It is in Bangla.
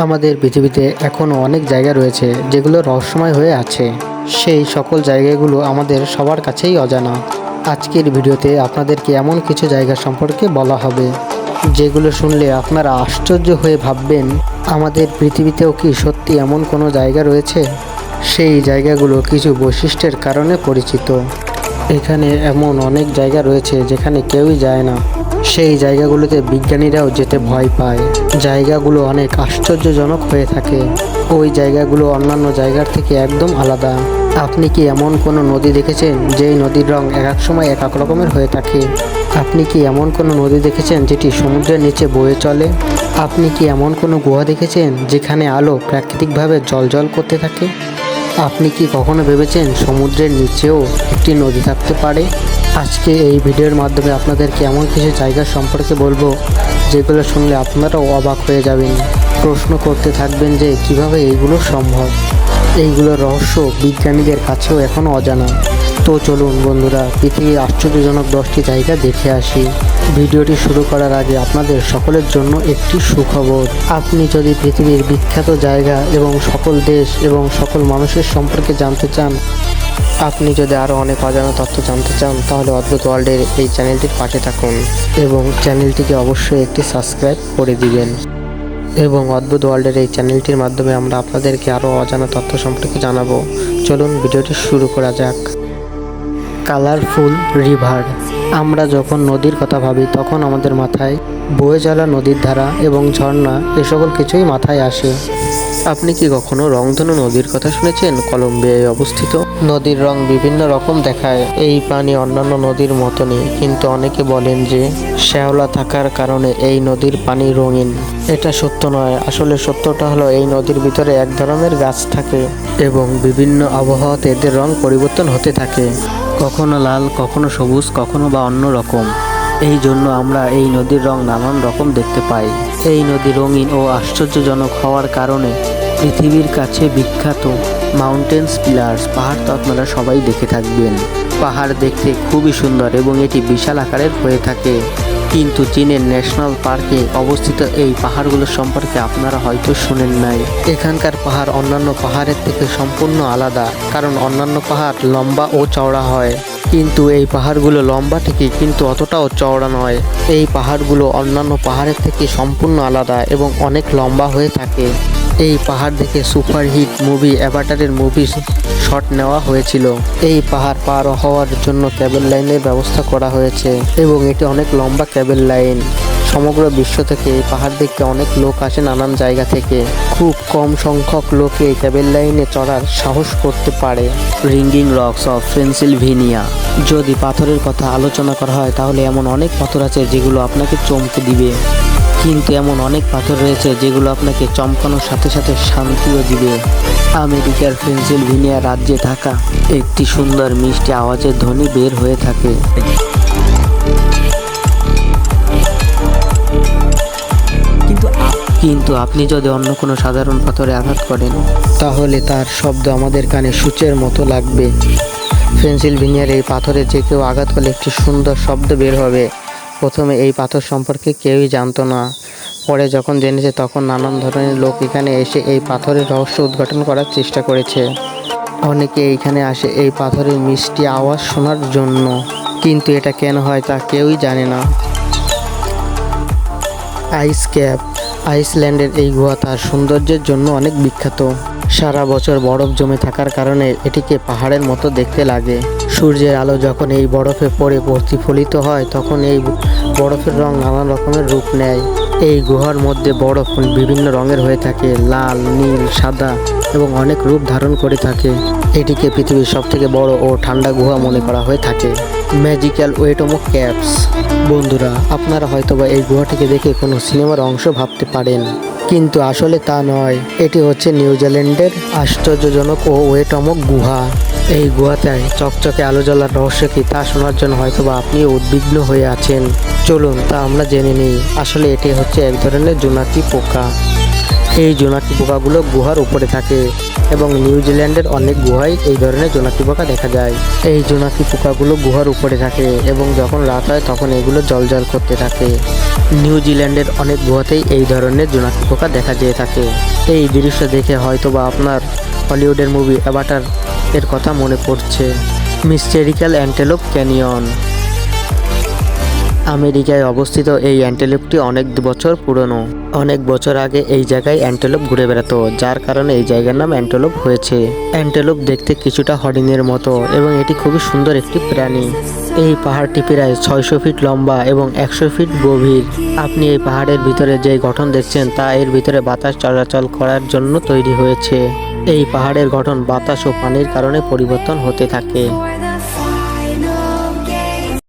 আমাদের পৃথিবীতে এখনও অনেক জায়গা রয়েছে যেগুলো রহস্যময় হয়ে আছে। সেই সকল জায়গাগুলো আমাদের সবার কাছেই অজানা। আজকের ভিডিওতে আপনাদেরকে এমন কিছু জায়গা সম্পর্কে বলা হবে যেগুলো শুনলে আপনারা আশ্চর্য হয়ে ভাববেন, আমাদের পৃথিবীতেও কি সত্যি এমন কোনো জায়গা রয়েছে। সেই জায়গাগুলো কিছু বৈশিষ্ট্যের কারণে পরিচিত। এখানে এমন অনেক জায়গা রয়েছে যেখানে কেউই যায় না। সেই জায়গাগুলোতে বিজ্ঞানীরাও যেতে ভয় পায়। জায়গাগুলো অনেক আশ্চর্যজনক হয়ে থাকে। ওই জায়গাগুলো অন্যান্য জায়গার থেকে একদম আলাদা। আপনি কি এমন কোনো নদী দেখেছেন যেই নদীর রং এক এক সময় এক এক রকমের হয়ে থাকে? আপনি কি এমন কোনো নদী দেখেছেন যেটি সমুদ্রের নিচে বয়ে চলে? আপনি কি এমন কোনো গুহা দেখেছেন যেখানে আলো প্রাকৃতিকভাবে জ্বলজ্বল করতে থাকে? আপনি কি কখনো ভেবেছেন সমুদ্রের নিচেও একটি নদী থাকতে পারে? আজকে এই ভিডিওর মাধ্যমে আপনাদেরকে এমন কিছু জায়গা সম্পর্কে বলবো যেগুলো শুনলে আপনারাও অবাক হয়ে যাবেন। প্রশ্ন করতে থাকবেন যে কিভাবে এইগুলো সম্ভব। এইগুলোর রহস্য বিজ্ঞানীদের কাছেও এখনও অজানা। তো চলুন বন্ধুরা, পৃথিবীর আশ্চর্যজনক 10টি জায়গা দেখে আসি। ভিডিওটি শুরু করার আগে আপনাদের সকলের জন্য একটি সুখবর। আপনি যদি পৃথিবীর বিখ্যাত জায়গা এবং সকল দেশ এবং সকল মানুষের সম্পর্কে জানতে চান, আপনি যদি আরও অনেক অজানা তথ্য জানতে চান, তাহলে অদ্ভুত ওয়ার্ল্ডের এই চ্যানেলটির পাশে থাকুন এবং চ্যানেলটিকে অবশ্যই একটি সাবস্ক্রাইব করে দিবেন। এবং অদ্ভুত ওয়ার্ল্ডের এই চ্যানেলটির মাধ্যমে আমরা আপনাদেরকে আরও অজানা তথ্য সম্পর্কে জানাবো। চলুন ভিডিওটি শুরু করা যাক। Colourful river. আমরা যখন নদীর কথা ভাবি তখন আমাদের মাথায় বয়ে চলা নদীর ধারা এবং ঝর্ণা এ সকল কিছুই মাথায় আসে। আপনি কি কখনো রংধনু নদীর কথা শুনেছেন? কলম্বিয়ায় অবস্থিত। নদীর রং বিভিন্ন রকম দেখায়। এই পানি অন্যান্য নদীর মতনই, কিন্তু অনেকে বলেন যে শ্যাওলা থাকার কারণে এই নদীর পানি রঙিন। এটা সত্য নয়। আসলে সত্যটা হলো এই নদীর ভিতরে এক ধরনের গাছ থাকে এবং বিভিন্ন আবহাওয়াতে এদের রং পরিবর্তন হতে থাকে। কখনো লাল, কখনো সবুজ, কখনো বা অন্য রকম। এই জন্য আমরা এই নদীর রং নানান রকম দেখতে পাই। এই নদী রঙিন ও আশ্চর্যজনক হওয়ার কারণে পৃথিবীর কাছে বিখ্যাত। মাউন্টেন্স পিলার্স, পাহাড় তো আপনারা সবাই দেখে থাকবেন। পাহাড় দেখতে খুবই সুন্দর এবং এটি বিশাল আকারের হয়ে থাকে। কিন্তু চীনের ন্যাশনাল পার্কে অবস্থিত এই পাহাড়গুলো সম্পর্কে আপনারা হয়তো শুনেন নাই। এখানকার পাহাড় অন্যান্য পাহাড়ের থেকে সম্পূর্ণ আলাদা, কারণ অন্যান্য পাহাড় লম্বা ও চওড়া হয়, কিন্তু এই পাহাড়গুলো লম্বা ঠিকই, কিন্তু অতটাও চওড়া নয়। এই পাহাড়গুলো অন্যান্য পাহাড়ের থেকে সম্পূর্ণ আলাদা এবং অনেক লম্বা হয়ে থাকে। এই পাহাড় দেখে সুপারহিট মুভি অ্যাভাটারের মুভি শট নেওয়া হয়েছিল। এই পাহাড় পার হওয়ার জন্য ক্যাবেল লাইনের ব্যবস্থা করা হয়েছে এবং এটি অনেক লম্বা ক্যাবেল লাইন। সমগ্র বিশ্ব থেকে এই পাহাড় দেখতে অনেক লোক আসে নানান জায়গা থেকে। খুব কম সংখ্যক লোকে এই ক্যাবেল লাইনে চড়ার সাহস করতে পারে। Ringing rocks of Pennsylvania. যদি পাথরের কথা আলোচনা করা হয় তাহলে এমন অনেক পাথর আছে যেগুলো আপনাকে চমকে দিবে, কিন্তু এমন অনেক পাথর রয়েছে যেগুলো আপনাকে চমকানোর সাথে সাথে শান্তিও দিবে। আমেরিকার পেনসিলভেনিয়া রাজ্যে থাকা একটি সুন্দর মিষ্টি আওয়াজের ধ্বনি বের হয়ে থাকে। কিন্তু আপনি যদি অন্য কোনো সাধারণ পাথরে আঘাত করেন তাহলে তার শব্দ আমাদের কানে সূচের মতো লাগবে। পেনসিলভেনিয়ার এই পাথরে যে কেউ আঘাত করলে একটি সুন্দর শব্দ বের হবে। প্রথমে এই পাথর সম্পর্কে কেউই জানতো না। পরে যখন জেনেছে তখন নানান ধরনের লোক এখানে এসে এই পাথরের রহস্য উদ্ঘাটন করার চেষ্টা করেছে। অনেকে এইখানে আসে এই পাথরের মিষ্টি আওয়াজ শোনার জন্য, কিন্তু এটা কেন হয় তা কেউই জানে না। আইস ক্যাপ। আইসল্যান্ডের এই গুহা তার সৌন্দর্যের জন্য অনেক বিখ্যাত। সারা বছর বরফ জমে থাকার কারণে এটিকে পাহাড়ের মতো দেখতে লাগে। সূর্যের আলো যখন এই বরফে পড়ে প্রতিফলিত হয় তখন এই বরফের রং নানান রকমের রূপ নেয়। এই গুহার মধ্যে বরফ বিভিন্ন রঙের হয়ে থাকে, লাল, নীল, সাদা এবং অনেক রূপ ধারণ করে থাকে। এটিকে পৃথিবীর সবথেকে বড় ও ঠান্ডা গুহা মনে করা হয়ে থাকে। ম্যাজিক্যাল ওয়েটমো ক্যাভস। বন্ধুরা, আপনারা হয়তোবা এই গুহাটিকে দেখে কোনো সিনেমার অংশ ভাবতে পারেন, কিন্তু আসলে তা নয়। এটি হচ্ছে নিউজিল্যান্ডের আশ্চর্যজনক ও ওয়েটমো গুহা। এই গুহাতে চকচকে আলো জ্বলার রহস্য কি তা শোনার জন্য হয়তোবা আপনিও উদ্বিগ্ন হয়ে আছেন। চলুন তা আমরা জেনে নিই। আসলে এটি হচ্ছে এক ধরনের জোনাকি পোকা। এই জোনাকি পোকাগুলো গুহার উপরে থাকে এবং নিউজিল্যান্ডের অনেক গুহায় এই ধরনের জোনাকি পোকা দেখা যায়। এই জোনাকি পোকাগুলো গুহার উপরে থাকে এবং যখন রাত হয় তখন এগুলো জ্বলজ্বল করতে থাকে। নিউজিল্যান্ডের অনেক গুহাতেই এই ধরনের জোনাকি পোকা দেখা যেয়ে থাকে। এই দৃশ্য দেখে হয়তোবা আপনার হলিউডের মুভি অ্যাভাটার এর কথা মনে পড়ছে। মিস্টেরিক্যাল অ্যান্টেলোপ ক্যানিয়ন। আমেরিকায় অবস্থিত এই অ্যান্টেলোপটি অনেক বছর পুরনো। অনেক বছর আগে এই জায়গায় অ্যান্টেলোপ ঘুরে বেড়াতো, যার কারণে এই জায়গার নাম অ্যান্টেলোপ হয়েছে। অ্যান্টেলোপ দেখতে কিছুটা হরিণের মতো এবং এটি খুবই সুন্দর একটি প্রাণী। এই পাহাড়টি প্রায় 600 ফিট লম্বা এবং 100 ফিট গভীর। আপনি এই পাহাড়ের ভিতরে যে গঠন দেখছেন তা এর ভিতরে বাতাস চলাচল করার জন্য তৈরি হয়েছে। এই পাহাড়ের গঠন বাতাস ও পানির কারণে পরিবর্তন হতে থাকে।